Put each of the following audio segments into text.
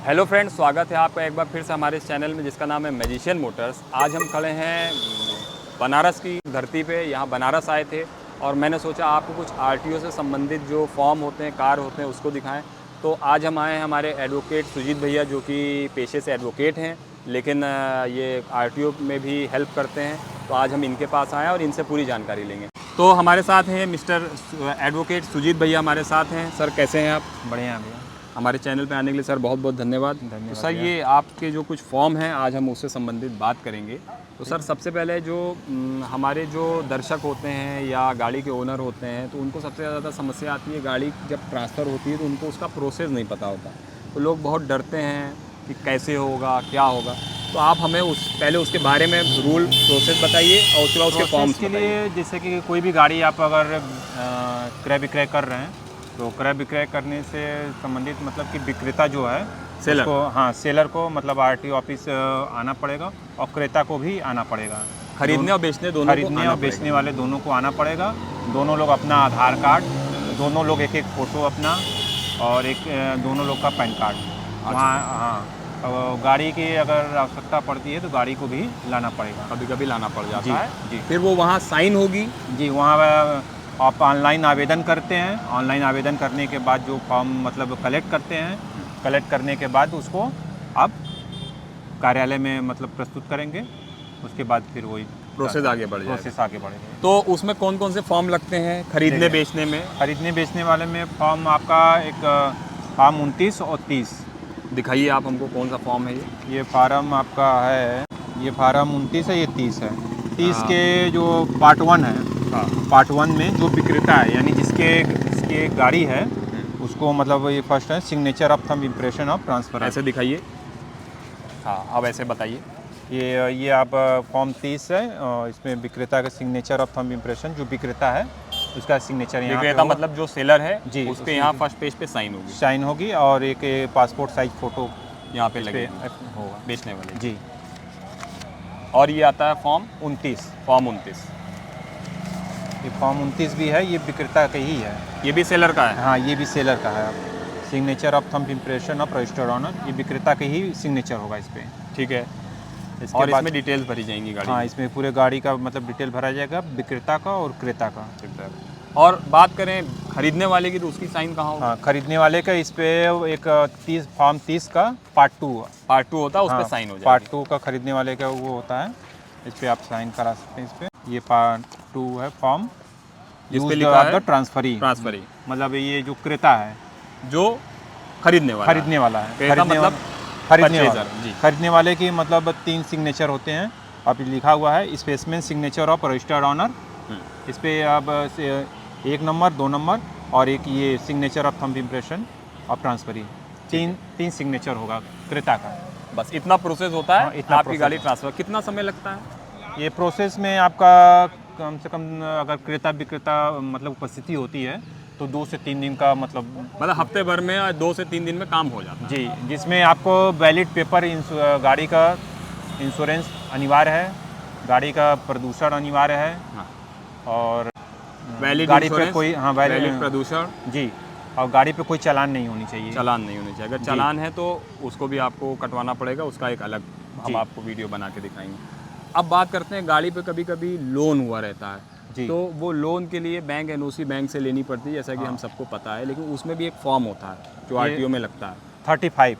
Hello friends, स्वागत है आपका एक बार फिर से हमारे इस चैनल में जिसका नाम है मैजिशियन मोटर्स। आज हम खड़े हैं बनारस की धरती पे। यहाँ बनारस आए थे और मैंने सोचा आपको कुछ आरटीओ से संबंधित जो फॉर्म होते हैं, कार होते हैं, उसको दिखाएं। तो आज हम आए हैं हमारे एडवोकेट सुजीत भैया, जो कि पेशे से एडवोकेट हैं, लेकिन ये आरटीओ में भी हेल्प करते हैं। तो आज हम इनके पास आए हैं और इनसे पूरी जानकारी लेंगे। तो हमारे साथ हैं मिस्टर एडवोकेट सुजीत भैया हमारे साथ हैं। सर कैसे हैं आप? बढ़िया भैया। हमारे चैनल पे आने के लिए सर बहुत बहुत धन्यवाद। तो सर ये आपके जो कुछ फॉर्म हैं, आज हम उससे संबंधित बात करेंगे। तो सर सबसे पहले जो हमारे जो दर्शक होते हैं या गाड़ी के ओनर होते हैं, तो उनको सबसे ज़्यादा समस्या आती है, गाड़ी जब ट्रांसफ़र होती है तो उनको उसका प्रोसेस नहीं पता होता। तो लोग बहुत डरते हैं कि कैसे होगा, क्या होगा। तो आप हमें पहले उसके बारे में रूल प्रोसेस बताइए और उसके बाद उसके फॉर्म्स के लिए, जैसे कि कोई भी गाड़ी आप अगर क्रय विक्रय कर रहे हैं, तो क्रय विक्रय करने से संबंधित मतलब कि विक्रेता जो है सेलर को, हाँ सेलर को मतलब आरटीओ ऑफिस आना पड़ेगा और क्रेता को भी आना पड़ेगा। खरीदने और बेचने दोनों को खरीदने और बेचने वाले दोनों को आना पड़ेगा। दोनों लोग अपना आधार कार्ड, दोनों लोग एक एक फ़ोटो अपना और एक दोनों लोग का पैन कार्ड वहाँ, हाँ गाड़ी की अगर आवश्यकता पड़ती है तो गाड़ी को भी लाना पड़ेगा, कभी कभी लाना पड़ जाता है जी। फिर वो वहाँ साइन होगी जी, वहाँ आप ऑनलाइन आवेदन करते हैं। ऑनलाइन आवेदन करने के बाद जो फॉर्म मतलब कलेक्ट करते हैं, कलेक्ट करने के बाद उसको आप कार्यालय में मतलब प्रस्तुत करेंगे। उसके बाद फिर वही प्रोसेस आगे बढ़ेगा। तो उसमें कौन कौन से फॉर्म लगते हैं खरीदने बेचने में? खरीदने बेचने वाले में फॉर्म आपका एक फॉर्म 29 और 30। दिखाइए आप हमको कौन सा फॉर्म है ये फार्म आपका है, ये फार्म 29 है, ये 30 है। 30 के जो पार्ट 1 है, पार्ट 1 में जो विक्रेता है यानी जिसके गाड़ी है उसको मतलब ये फर्स्ट है signature of thumb impression of transfer. ऐसे दिखाइए। हाँ, अब ऐसे बताइए। ये आप फॉर्म 30 है और इसमें विक्रेता का सिग्नेचर ऑफ थंब इम्प्रेशन, जो विक्रेता है उसका सिग्नेचर यहाँ विक्रेता मतलब जो सेलर है जी, उस पे यहाँ फर्स्ट पेज पे साइन होगी और एक पासपोर्ट साइज फ़ोटो यहाँ पे लगेगी होगा बेचने वाले जी। और ये आता है फॉर्म 29। ये फॉर्म 29 भी है, ये विक्रेता का ही है। ये भी सेलर का है? हाँ, ये भी सेलर का है। Signature of thumb impression of registered owner, ये विक्रेता का ही सिग्नेचर होगा इस पर। ठीक है। और इसमें डिटेल्स भरी जाएंगी गाड़ी? हाँ, इसमें पूरे गाड़ी का मतलब डिटेल भरा जाएगा, विक्रेता का और क्रेता का। और बात करें खरीदने वाले की, तो उसकी साइन कहाँ होगा? हाँ, खरीदने वाले का इस पे एक फॉर्म 30 का पार्ट 2 होता है, उस पर साइन हो जाएगा। पार्ट 2 का खरीदने वाले का वो होता है, इस पर आप साइन करा सकते हैं। इस पर ये पार्ट 2 है फॉर्म, जिस पे लिखा है ट्रांसफरी मतलब ये जो क्रेता है, जो खरीदने वाला है खरीदने वाले की मतलब 3 सिग्नेचर होते हैं। अब लिखा हुआ है specimen signature of registered owner, इस पे अब 1 नंबर 2 नंबर और एक ये signature of thumb impression of transferee, तीन सिग्नेचर होगा क्रेता का। बस इतना प्रोसेस होता है। हाँ, इतना आपकी गाड़ी ट्रांसफर कितना समय लगता है? ये प्रोसेस में आपका कम से कम अगर क्रेता विक्रेता मतलब उपस्थिति होती है तो 2 से 3 दिन का मतलब हफ्ते भर में 2 से 3 दिन में काम हो जाता है जी। जिसमें आपको वैलिड पेपर, गाड़ी का इंश्योरेंस अनिवार्य है, गाड़ी का प्रदूषण अनिवार्य है। हाँ। और वैलिड गाड़ी पे कोई वैलिड प्रदूषण जी, और गाड़ी पे कोई चालान नहीं होनी चाहिए। अगर चालान है तो उसको भी आपको कटवाना पड़ेगा, उसका एक अलग हम आपको वीडियो बना के दिखाएंगे। अब बात करते हैं, गाड़ी पे कभी कभी लोन हुआ रहता है जी। तो वो लोन के लिए बैंक एनओसी बैंक से लेनी पड़ती है, जैसा कि हम सबको पता है, लेकिन उसमें भी एक फॉर्म होता है जो आरटीओ में लगता है 35।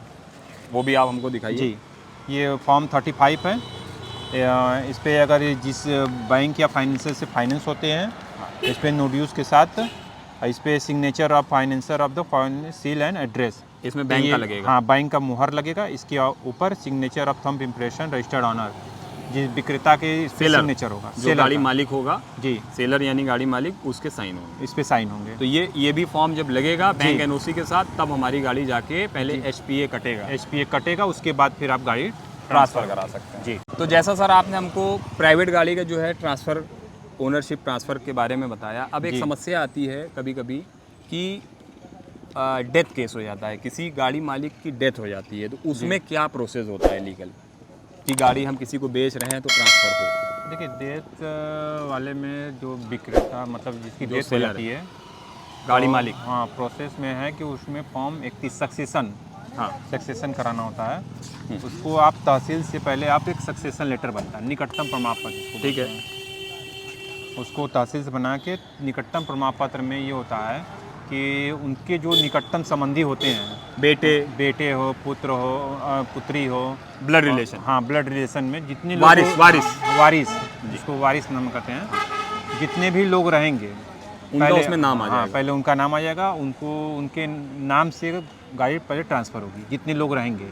वो भी आप हमको दिखाइए जी। ये फॉर्म 35 है। इस पर अगर जिस बैंक या फाइनेंसर से फाइनेंस होते हैं, इस पर नो ड्यूज के साथ इस पर signature of financer of the seal and address, इसमें बैंक का लगेगा। हाँ, बैंक का मुहर लगेगा। इसके ऊपर signature of thumb impression registered owner, जिस विक्रेता के सिग्नेचर होगा, जो गाड़ी मालिक होगा जी, सेलर यानी गाड़ी मालिक, उसके साइन होंगे, इस पे साइन होंगे। तो ये भी फॉर्म जब लगेगा बैंक एनओसी के साथ, तब हमारी गाड़ी जाके पहले एचपीए कटेगा, उसके बाद फिर आप गाड़ी ट्रांसफ़र करा सकते हैं जी। तो जैसा सर आपने हमको प्राइवेट गाड़ी का जो है ट्रांसफ़र, ओनरशिप ट्रांसफ़र के बारे में बताया। अब एक समस्या आती है कभी कभी कि डेथ केस हो जाता है, किसी गाड़ी मालिक की डेथ हो जाती है, तो उसमें क्या प्रोसेस होता है लीगल कि गाड़ी हम किसी को बेच रहे हैं तो ट्रांसफ़र हो? देखिए, डेथ वाले में जो विक्रेता मतलब जिसकी डेथ हो जाती है, गाड़ी मालिक, हाँ, प्रोसेस में है कि उसमें फॉर्म 31 सक्सेशन हाँ। सक्सेशन कराना होता है, उसको आप तहसील से पहले आप एक सक्सेशन लेटर बनता है, निकटतम प्रमाण पत्र जिसको ठीक है। बोलते हैं। उसको तहसील से बना के निकटतम प्रमाण पत्र में ये होता है कि उनके जो निकटतम संबंधी होते हैं, बेटे हो, पुत्र हो, पुत्री हो, ब्लड रिलेशन। हाँ, ब्लड रिलेशन में जितने लोग वारिस जिसको वारिस नाम कहते हैं, जितने भी लोग रहेंगे उनका उसमें नाम आ हाँ, जाएगा। पहले उनका नाम आ जाएगा, उनको उनके नाम से गाड़ी पहले ट्रांसफ़र होगी, जितने लोग रहेंगे।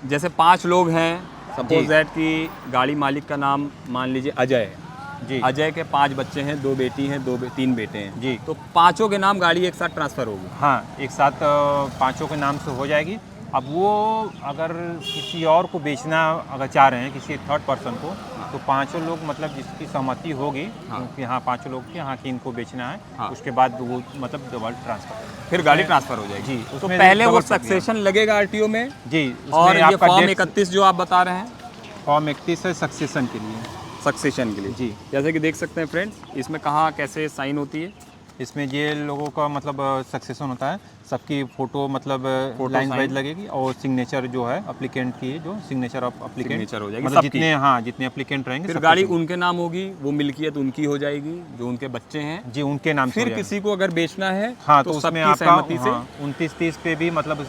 जैसे 5 लोग हैं, जी। सपोज दैट कि गाड़ी मालिक का नाम मान लीजिए अजय है। जी अजय के 5 बच्चे हैं, 2 बेटी हैं, 3 बेटे हैं। जी। तो पांचों के नाम गाड़ी एक साथ ट्रांसफ़र होगी। हाँ, एक साथ पांचों के नाम से हो जाएगी। अब वो अगर किसी और को बेचना अगर चाह रहे हैं, किसी थर्ड पर्सन को, तो पांचों लोग मतलब जिसकी सहमति होगी कि हाँ, पांचों लोग की हाँ कि इनको बेचना है, हाँ। उसके बाद वो मतलब डबल ट्रांसफर, फिर गाड़ी ट्रांसफ़र हो जाएगी। जी। तो उसमें पहले वो डबल प्रक्रिया। सक्सेशन लगेगा आरटीओ में, जी। और उसमें ये आपका फॉर्म डेट 31 जो आप बता रहे हैं, फॉर्म 31 है सक्सेशन के लिए। सक्सेशन के लिए। जी। जैसे कि देख सकते हैं फ्रेंड्स, इसमें कहाँ कैसे साइन होती है। इसमें ये लोगों का मतलब सक्सेशन होता है, सबकी फ़ोटो मतलब फोटो लाइन साइन। वाइज लगेगी, और सिग्नेचर जो है एप्लीकेंट की, जो सिग्नेचर ऑफ एप्लीकेंट सिग्नेचर हो जाएगी मतलब सबकी। जितने एप्लीकेंट रहेंगे फिर सबके गाड़ी signature। उनके नाम होगी, वो मिल्कियत उनकी हो जाएगी, जो उनके बच्चे हैं। जी, उनके नाम से फिर हो जाएगा। किसी को अगर बेचना है हाँ, तो तो उसमें सबकी आपका सहमति से। हाँ, 29-30 पे भी मतलब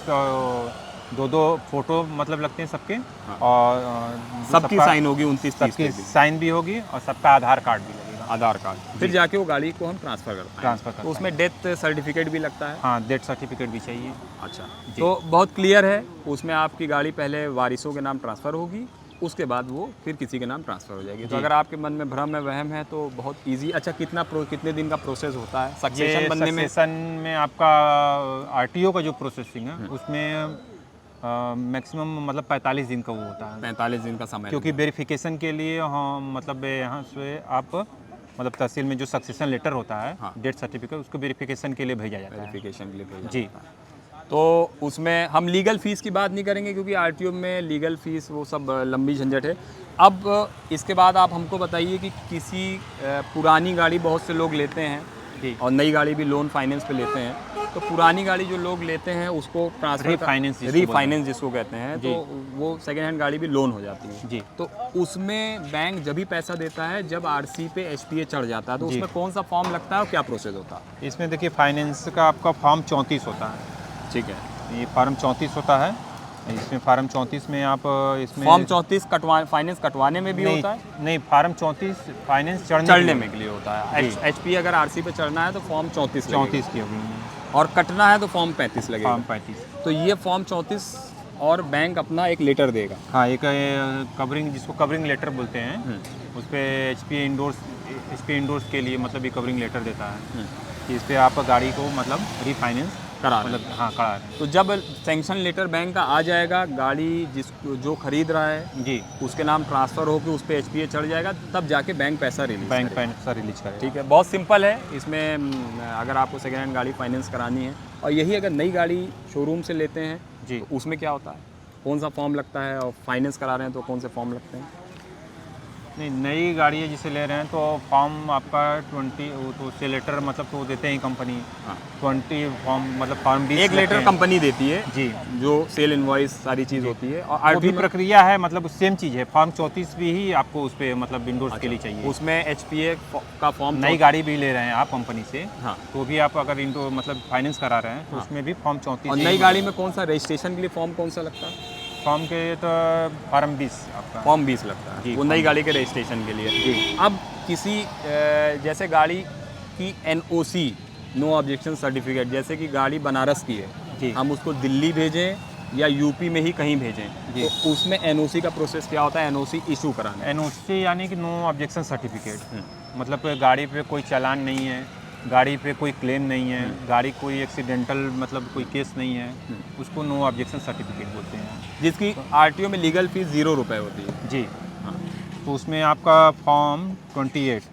2-2 फोटो मतलब लगते हैं सबके, हाँ। और जो सबकी सबका- साइन होगी 29-30 सबकी पे भी। साइन भी होगी, और सबका आधार कार्ड भी लगेगा। आधार कार्ड, फिर जाके वो गाड़ी को हम ट्रांसफ़र करते हैं। ट्रांसफ़र करते तो उसमें डेथ सर्टिफिकेट भी लगता है। हाँ, डेथ सर्टिफिकेट भी चाहिए। अच्छा, जी। तो बहुत क्लियर है। उसमें आपकी गाड़ी पहले वारिसों के नाम ट्रांसफ़र होगी, उसके बाद वो फिर किसी के नाम ट्रांसफ़र हो जाएगी। तो जी। अगर आपके मन में भ्रम है, वहम है, तो बहुत ईजी। अच्छा, कितने दिन का प्रोसेस होता है ये सक्सेशन बनने में? सक्सेशन में आपका आरटीओ का जो प्रोसेसिंग है, उसमें मैक्सिमम मतलब 45 दिन का वो होता है, 45 दिन का समय क्योंकि वेरिफिकेशन के लिए हम मतलब यहाँ से आप मतलब तहसील में जो सक्सेशन लेटर होता है, हाँ। डेथ सर्टिफिकेट, उसको वेरिफिकेशन के लिए भेजा जाता है। वेरिफिकेशन के लिए भेजा जी। जाता है। तो उसमें हम लीगल फ़ीस की बात नहीं करेंगे, क्योंकि आरटीओ में लीगल फ़ीस वो सब लंबी झंझट है। अब इसके बाद आप हमको बताइए कि किसी पुरानी गाड़ी बहुत से लोग लेते हैं, जी। और नई गाड़ी भी लोन फाइनेंस पे लेते हैं। तो पुरानी गाड़ी जो लोग लेते हैं उसको ट्रांसफर रीफाइनेंस जिसको कहते हैं, तो वो सेकेंड हैंड गाड़ी भी लोन हो जाती है। जी। तो उसमें बैंक जब भी पैसा देता है जब आरसी पे एचपीए चढ़ जाता है, तो जी। उसमें कौन सा फॉर्म लगता है और क्या प्रोसेस होता है? इसमें देखिए, फाइनेंस का आपका फॉर्म 34 होता है। ठीक है। ये फार्म 34 होता है। इसमें फार्म 34 में आप इसमें फॉर्म 34 फाइनेंस कटवाने में भी नहीं, होता है? नहीं, फार्म 34 फाइनेंस चढ़ने में के लिए होता है। जी। एचपी अगर आरसी पे चढ़ना है तो फॉर्म 34 लगेगा, 34 की होगी, और कटना है तो फॉर्म 35 लगेगा। फार्म 35। तो ये फॉर्म 34 और बैंक अपना एक लेटर देगा। हाँ, एक कवरिंग, जिसको कवरिंग लेटर बोलते हैं, उस पर एचपी इंडोर्स के लिए मतलब ये कवरिंग लेटर देता है कि इस पर आप गाड़ी को मतलब रीफाइनेंस करा रहे मतलब हाँ, करा रहे हैं। तो जब सैंक्शन लेटर बैंक का आ जाएगा, गाड़ी जो खरीद रहा है जी, उसके नाम ट्रांसफ़र होकर उस पर एचपीए चढ़ जाएगा, तब जाके बैंक पैसा रिलीज बैंक करेगा। पैसा रिलीज करेगा। ठीक है, बहुत सिंपल है। इसमें अगर आपको सेकेंड हैंड गाड़ी फाइनेंस करानी है, और यही अगर नई गाड़ी शोरूम से लेते हैं जी। तो उसमें क्या होता है, कौन सा फॉर्म लगता है, और फाइनेंस करा रहे हैं तो कौन से फॉर्म लगते हैं? नहीं, नई गाड़ी है जिसे ले रहे हैं तो फॉर्म आपका 20 वो तो उससे लेटर मतलब तो देते हैं कंपनी। हाँ। 20 फॉर्म मतलब फॉर्म 20 एक लेटर कंपनी देती है जी, जो सेल इनवॉइस सारी चीज़ होती है, और वो भी आरटीओ में प्रक्रिया है, मतलब सेम चीज़ है। फॉर्म 34 भी ही आपको उस पर मतलब विंडोज़ के लिए चाहिए। उसमें एचपीए का फॉर्म नई गाड़ी भी ले रहे हैं आप कंपनी से, हाँ। तो भी आप अगर इंडो मतलब फाइनेंस करा रहे हैं तो उसमें भी फॉर्म 34 और नई गाड़ी में कौन सा रजिस्ट्रेशन के लिए फॉर्म कौन सा लगता है? फॉर्म के तो फॉर्म 20 आपका फॉर्म 20 लगता है जी, वो नई गाड़ी के रजिस्ट्रेशन के लिए। जी। अब किसी जैसे गाड़ी की एनओसी, नो ऑब्जेक्शन सर्टिफिकेट, जैसे कि गाड़ी बनारस की जी। है, हम उसको दिल्ली भेजें या यूपी में ही कहीं भेजें, जी। तो उसमें एनओसी का प्रोसेस क्या होता है? एनओसी इशू कराना है। एनओसी यानी कि नो ऑब्जेक्शन सर्टिफिकेट, मतलब गाड़ी पे कोई चालान नहीं है, गाड़ी पे कोई क्लेम नहीं है, गाड़ी कोई एक्सीडेंटल मतलब कोई केस नहीं है, उसको नो ऑब्जेक्शन सर्टिफिकेट बोलते हैं, जिसकी आरटीओ में लीगल फीस 0 रुपये होती है। जी। हाँ। तो उसमें आपका फॉर्म 28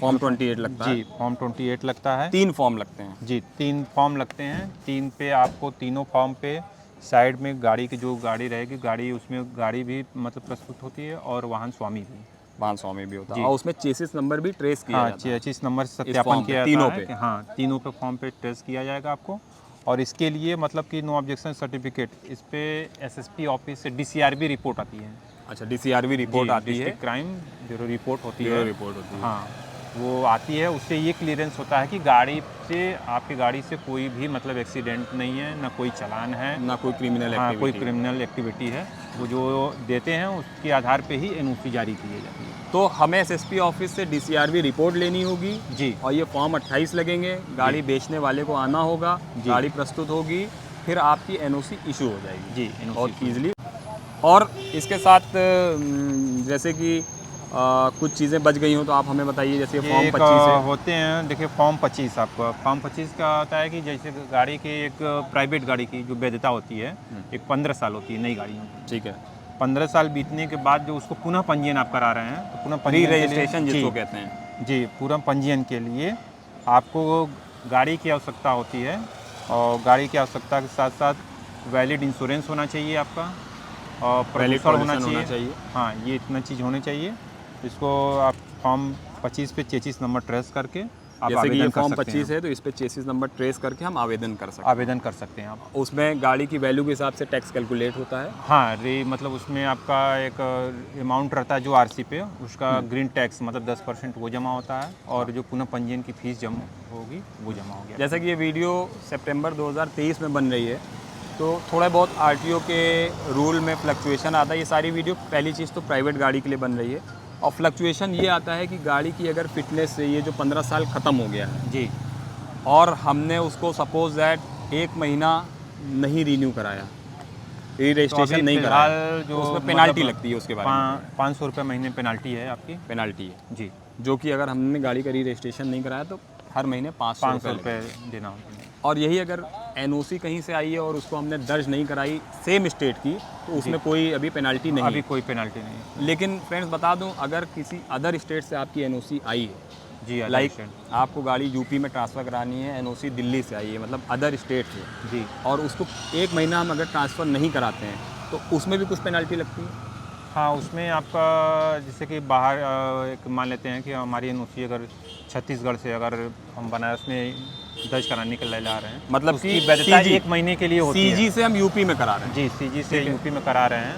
फॉर्म 28 लगता है। जी, फॉर्म 28 लगता है। 3 फॉर्म लगते हैं। जी, 3 फॉर्म लगते हैं। 3 पे आपको तीनों फॉर्म पे साइड में गाड़ी की जो गाड़ी रहेगी, गाड़ी उसमें गाड़ी भी मतलब प्रस्तुत होती है, और वाहन स्वामी भी, वाहन स्वामी भी होता है, जी। और उसमें चेसिस नंबर भी ट्रेस किया हाँ, जाता है। 26 नंबर फॉर्म सत्यापन पे, किया तीनों जाता है पे। कि हाँ, तीनों पे फॉर्म पे ट्रेस किया जाएगा आपको, और इसके लिए मतलब कि नो ऑब्जेक्शन सर्टिफिकेट, इस पे एसएसपी ऑफिस से डीसीआरबी रिपोर्ट आती है। अच्छा, डीसीआरबी रिपोर्ट आती है, डिस्ट्रिक्ट क्राइम ब्यूरो रिपोर्ट होती ब्यूरो है। रिपोर्ट होती है। हाँ, वो आती है, उससे ये क्लियरेंस होता है कि गाड़ी से, आपकी गाड़ी से कोई भी मतलब एक्सीडेंट नहीं है, ना कोई चालान है, ना कोई क्रिमिनल हाँ कोई एक्टिविटी। क्रिमिनल एक्टिविटी है। वो जो देते हैं उसके आधार पे ही एनओसी जारी की जाती है। तो हमें एसएसपी ऑफिस से डीसीआरबी रिपोर्ट लेनी होगी जी और ये फॉर्म 28 लगेंगे, गाड़ी बेचने वाले को आना होगा, जी। गाड़ी प्रस्तुत होगी, फिर आपकी एनओसी इशू हो जाएगी जी, बहुत NOC ईजिली। और इसके साथ जैसे कि कुछ चीज़ें बच गई हों तो आप हमें बताइए, जैसे ये फॉर्म एक 25 है। होते हैं, देखिए फॉर्म 25 आपका, फॉर्म 25 का होता है कि जैसे गाड़ी की एक प्राइवेट गाड़ी की जो वैधता होती है, एक 15 साल होती है नई गाड़ियों की। ठीक है, 15 साल बीतने के बाद जो उसको पुनः पंजीयन आप करा रहे हैं, तो पुनः री पंजीयन के लिए- रजिस्ट्रेशन जिसको जी, कहते हैं। जी, पूरा पंजीयन के लिए आपको गाड़ी की आवश्यकता होती है, और गाड़ी की आवश्यकता के साथ साथ वैलिड इंश्योरेंस होना चाहिए आपका, और वैलिड प्रदूषण पॉल्यूशन होना चाहिए। हाँ, ये इतना चीज़ होनी चाहिए। इसको आप फॉर्म 25 पे 33 नंबर ट्रेस करके आप जैसे कि ये आवेदन कर फॉर्म सकते 25 हैं। है तो इस पे चेसिस नंबर ट्रेस करके हम आवेदन कर सकते हैं। आवेदन कर सकते हैं आप। उसमें गाड़ी की वैल्यू के हिसाब से टैक्स कैलकुलेट होता है। हाँ, मतलब उसमें आपका एक अमाउंट रहता है जो आरसी पे, उसका ग्रीन टैक्स मतलब 10% वो जमा होता है, और जो पुनः पंजीयन की फीस जमा होगी वो जमा होगी। जैसे कि ये वीडियो सितंबर 2023 में बन रही है, तो थोड़ा बहुत आरटीओ के रूल में फ्लक्चुएशन आता है। ये सारी वीडियो, पहली चीज़ तो प्राइवेट गाड़ी के लिए बन रही है, और फ्लक्चुएशन ये आता है कि गाड़ी की अगर फिटनेस से ये जो 15 साल ख़त्म हो गया है जी, और हमने उसको सपोज दैट 1 महीना नहीं रीन्यू कराया, री रजिस्ट्रेशन नहीं कराया, फिलहाल तो उसमें पेनाल्टी लगती है। उसके बारे में 500 रुपये महीने पेनाल्टी है आपकी। पेनाल्टी है, जी, जो कि अगर हमने गाड़ी का री रजिस्ट्रेशन नहीं कराया तो हर महीने 500 500 रुपये रुपये देना होता है। और यही अगर एनओसी कहीं से आई है और उसको हमने दर्ज नहीं कराई सेम स्टेट की, तो उसमें कोई अभी पेनाल्टी नहीं अभी है। कोई पेनाल्टी नहीं है। लेकिन फ्रेंड्स बता दूं, अगर किसी अदर स्टेट से आपकी एनओसी आई है, जी, लाइक understand। आपको गाड़ी यूपी में ट्रांसफ़र करानी है, एनओसी दिल्ली से आई है, मतलब अदर स्टेट से, जी, और उसको 1 महीना हम अगर ट्रांसफ़र नहीं कराते हैं तो उसमें भी कुछ पेनाल्टी लगती है। हाँ, उसमें आपका जैसे कि बाहर एक मान लेते हैं कि हमारी एनओसी अगर छत्तीसगढ़ से अगर हम बनारस में दर्ज कराने के लिए ला रहे हैं, मतलब उसकी कि वैधता CG 1 महीने के लिए होती है। सीजी से हम यूपी में करा रहे हैं। जी, सीजी से यूपी में करा रहे हैं,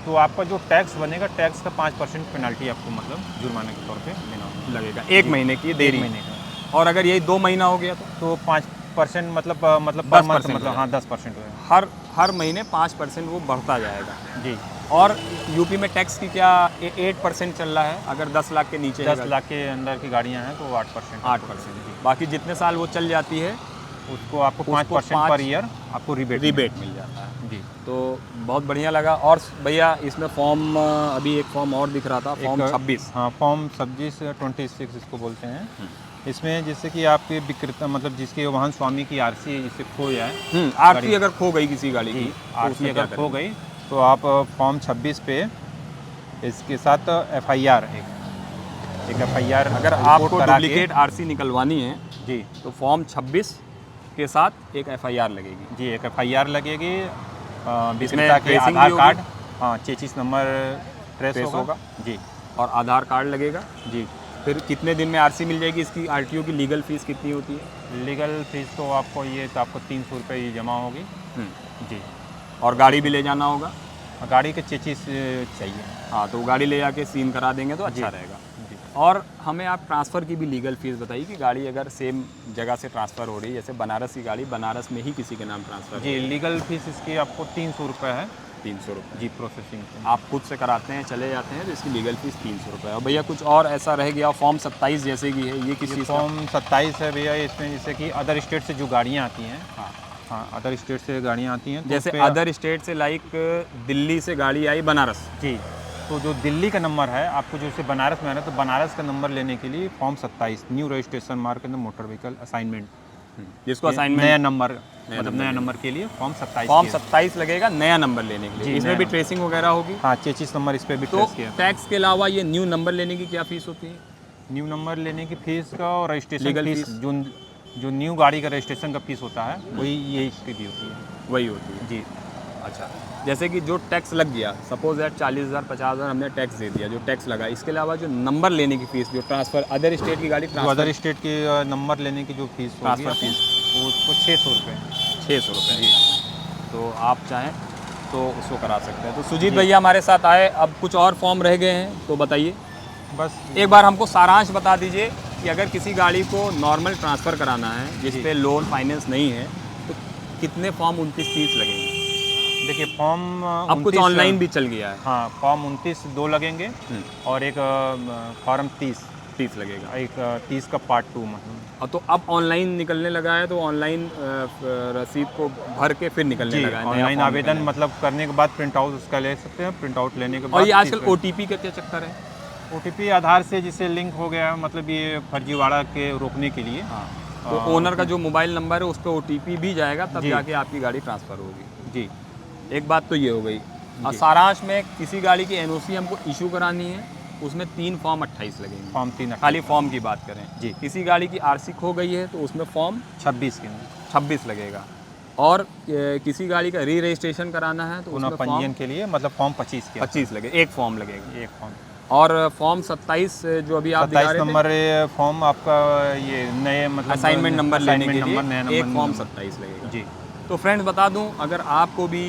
तो आपका जो टैक्स बनेगा, टैक्स का 5% पेनाल्टी आपको मतलब जुर्माने के तौर पे देना होगा। लगेगा 1 महीने की देरी। 1 महीने का। और अगर यही 2 महीना हो गया तो 5% मतलब पर 10% मंथ, मतलब हो हाँ 10% होगा। हर महीने 5% वो बढ़ता जाएगा। जी, और यूपी में टैक्स की क्या 8% चल रहा है, अगर 10 लाख के नीचे 10 लाख के अंदर की गाड़ियाँ हैं तो 8%। 8%। बाकी जितने साल वो चल जाती है उसको आपको 5% पर ईयर आपको रिबेट रिबेट मिल जाता है। जी। तो बहुत बढ़िया लगा। और भैया इसमें फॉर्म, अभी एक फॉर्म और दिख रहा था, फॉर्म 26। हाँ, फॉर्म 26 इसको बोलते हैं। इसमें जैसे कि आपके विक्रेता मतलब जिसके वाहन स्वामी की आरसी जिससे खो जाए, आरसी अगर खो गई किसी गाड़ी की, तो आरसी उसमें क्या अगर खो करें? गई तो आप फॉर्म 26 पे इसके साथ एफआईआर एक एफआईआर अगर आपको डुप्लीकेट आरसी निकलवानी है जी, तो फॉर्म 26 के साथ एक एफआईआर लगेगी। जी, एक एफआईआर लगेगी, इसमें विक्रेता के tracing भी आधार होगी? कार्ड, हाँ, चेचिस नंबर ट्रेस ट्रेस होगा होगा। जी, और आधार कार्ड लगेगा। जी। फिर कितने दिन में आरसी मिल जाएगी? इसकी आरटीओ की लीगल फीस कितनी होती है? लीगल फीस तो आपको 300 रुपये ही जमा होगी जी। और गाड़ी भी ले जाना होगा। गाड़ी के चेचिस चाहिए। हाँ, तो गाड़ी ले जाके सीन करा देंगे तो अच्छा रहेगा। जी। और हमें आप ट्रांसफ़र की भी लीगल फीस बताइए कि गाड़ी अगर सेम जगह से ट्रांसफ़र हो रही है, जैसे बनारस की गाड़ी बनारस में ही किसी के नाम ट्रांसफ़र जी, लीगल फीस इसकी आपको 300 रुपये है 300 रुपये। जी, प्रोसेसिंग से। आप खुद से कराते हैं, चले जाते हैं, तो इसकी लीगल फीस 300 रुपये। और भैया कुछ और ऐसा रह गया फॉर्म 27 जैसे कि है, ये किस चीज़ का? फॉर्म 27 है भैया, इसमें जैसे कि अदर स्टेट से जो गाड़ियाँ आती हैं, हाँ, हाँ, अदर स्टेट से गाड़ियाँ आती हैं, तो जैसे उसपे- अदर स्टेट से लाइक दिल्ली से गाड़ी आई बनारस, जी, तो जो दिल्ली का नंबर है आपको जो से बनारस में आना है, तो बनारस का नंबर लेने के लिए form 27 new registration mark in motor vehicle assignment, जिसको नया असाइनमेंट नंबर मतलब नया नंबर के लिए फॉर्म 27 फॉर्म किया। 27 लगेगा नया नंबर लेने के लिए। जी, इसमें नया भी नंबर। ट्रेसिंग वगैरह होगी। हाँ, चेचिस नंबर इस पर भी तो ट्रेस किया। टैक्स के अलावा ये न्यू नंबर लेने की क्या फीस होती है? न्यू नंबर लेने की फीस का और रजिस्ट्रेशन Legal फीस जो न्यू गाड़ी का रजिस्ट्रेशन का फीस होता है वही ये इसकी भी होती है वही होती है। जी। अच्छा, जैसे कि जो टैक्स लग गया, सपोज दैट 40,000 50,000 हमने टैक्स दे दिया, जो टैक्स लगा, इसके अलावा जो नंबर लेने की फीस, जो ट्रांसफ़र अदर स्टेट की गाड़ी जो ट्रांसफ़र अदर स्टेट के नंबर लेने की जो फीस होगी ट्रांसफ़र आपको, वो उसको 600 रुपये 600 रुपये। तो आप चाहें तो उसको करा सकते हैं। तो सुजीत भैया हमारे साथ आए, अब कुछ और फॉर्म रह गए हैं तो बताइए। बस एक बार हमको सारांश बता दीजिए कि अगर किसी गाड़ी को नॉर्मल ट्रांसफ़र कराना है जिस पे लोन फाइनेंस नहीं है तो कितने फॉर्म 29-30 लगेंगे? देखिए फॉर्म अब कुछ ऑनलाइन भी चल गया है। हाँ, फॉर्म 29 2 लगेंगे और एक फॉर्म 30 लगेगा, एक 30 का पार्ट 2 मतलब। और तो अब ऑनलाइन निकलने लगा है, तो ऑनलाइन रसीद को भर के फिर निकलने लगा है, नया ऑनलाइन फॉर्म आवेदन निकलने मतलब करने के बाद प्रिंट आउट उसका ले सकते हैं। प्रिंट आउट लेने के लगा। बाद और ये आजकल OTP का क्या चक्कर है? OTP आधार से जिससे लिंक हो गया है, मतलब ये फर्जीवाड़ा के रोकने के लिए। हाँ, तो ओनर का जो मोबाइल नंबर है उस पर OTP भी जाएगा, तब जाके आपकी गाड़ी ट्रांसफ़र होगी। जी, एक बात तो ये हो गई। और सारांश में किसी गाड़ी की NOC हमको इशू करानी है, उसमें 3 फॉर्म 28 लगेंगे। फॉर्म 3 खाली फॉर्म की बात करें जी। किसी गाड़ी की RC खो गई है तो उसमें फॉर्म 26 के 26 लगेगा। और किसी गाड़ी का री रजिस्ट्रेशन कराना है तो पुनः उसमें पंजीयन फॉर्म के लिए मतलब फॉर्म 25 के 25 लगे, एक फॉर्म लगेगा। एक फॉर्म। और फॉर्म 27 जो अभी आप दिखा 27 रहे थे, नंबर फॉर्म आपका ये नए मतलब असाइनमेंट नंबर लेने के लिए नया नंबर एक फॉर्म 27 लगेगा। जी। तो फ्रेंड्स बता दूं, अगर आपको भी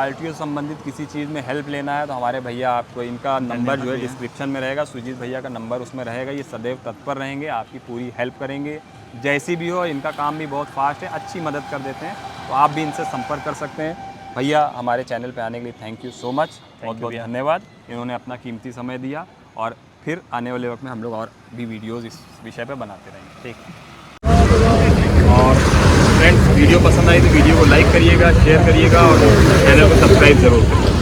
RTO संबंधित किसी चीज़ में हेल्प लेना है तो हमारे भैया आपको, इनका नंबर जो है डिस्क्रिप्शन में रहेगा, सुजीत भैया का नंबर उसमें रहेगा। ये सदैव तत्पर रहेंगे, आपकी पूरी हेल्प करेंगे जैसी भी हो। इनका काम भी बहुत फास्ट है, अच्छी मदद कर देते हैं, तो आप भी इनसे संपर्क कर सकते हैं। भैया हमारे चैनल पे आने के लिए थैंक यू सो मच, बहुत बहुत धन्यवाद। इन्होंने अपना कीमती समय दिया, और फिर आने वाले वक्त में हम लोग और भी वीडियोज़ इस विषय पर बनाते रहेंगे। ठीक। और फ्रेंड्स वीडियो पसंद आई तो वीडियो को लाइक करिएगा, शेयर करिएगा और चैनल को सब्सक्राइब ज़रूर करिएगा।